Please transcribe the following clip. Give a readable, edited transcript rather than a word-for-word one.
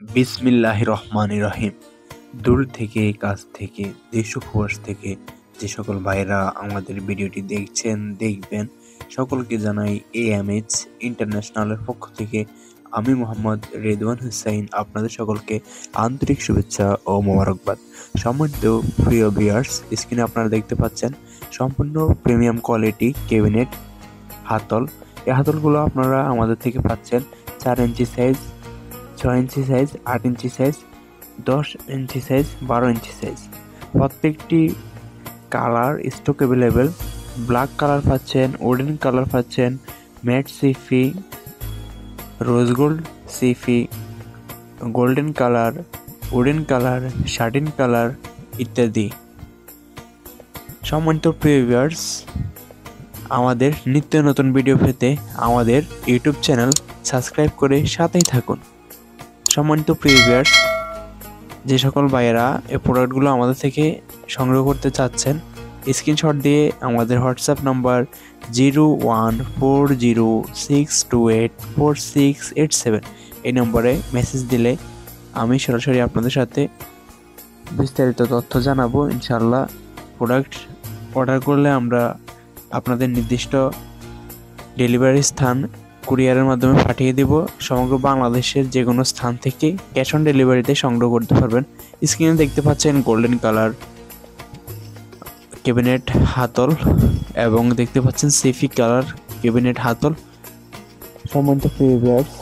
বিসমিল্লাহির রহমানির রহিম। দূর থেকে কাছ থেকে দেশ ও প্রবাস থেকে যে সকল ভাইরা আমাদের ভিডিওটি দেখবেন সকলকে জানাই AMH ইন্টারন্যাশনালের পক্ষ থেকে আমি মোহাম্মদ রেদওয়ান হুসাইন আপনাদের সকলকে আন্তরিক শুভেচ্ছা ও মোবারকবাদ। সম্মানিত প্রিয় ভিউয়ার্স, স্ক্রিনে আপনারা দেখতে পাচ্ছেন সম্পূর্ণ প্রিমিয়াম কোয়ালিটি ক্যাবিনেট হাতল। এই হাতলগুলো আপনারা আমাদের থেকে পাচ্ছেন 4 inch size, 6 inch size, 8 inch size, 10 inch size, 12 inch size. প্রত্যেকটি colour stock available. Black colour পাচ্ছেন, উডেন কালার পাচ্ছেন, ম্যাট সিফি, রোজ গোল্ড সিফি, golden colour, wooden colour, satin colour ইত্যাদি। সম্মানিত প্রিয় ভিউয়ার্স, আমাদের নিত্য নতুন ভিডিও পেতে আমাদের ইউটিউব চ্যানেল সাবস্ক্রাইব করে সাথেই থাকুন। সম্মানিত প্রিয় ভিউয়ার্স, যে সকল ভাইয়েরা এই প্রোডাক্টগুলো আমাদের থেকে সংগ্রহ করতে চাচ্ছেন, স্ক্রিনশট দিয়ে আমাদের হোয়াটসঅ্যাপ নাম্বার 014062846887 এই নম্বরে মেসেজ দিলে আমি সরাসরি আপনাদের সাথে বিস্তারিত তথ্য জানাবো। ইনশাআল্লাহ প্রোডাক্ট অর্ডার করলে আমরা আপনাদের নির্দিষ্ট ডেলিভারি স্থান কুরিয়ারের মাধ্যমে পাঠিয়ে দেব। সমগ্র বাংলাদেশের যে কোনো স্থান থেকে ক্যাশ অন ডেলিভারিতে সংগ্রহ করতে পারবেন। স্ক্রিনে দেখতে পাচ্ছেন গোল্ডেন কালার ক্যাবিনেট হাতল এবং দেখতে পাচ্ছেন সিফি কালার ক্যাবিনেট হাতল। সম্মানিত প্রিয় ভিউয়ার্স,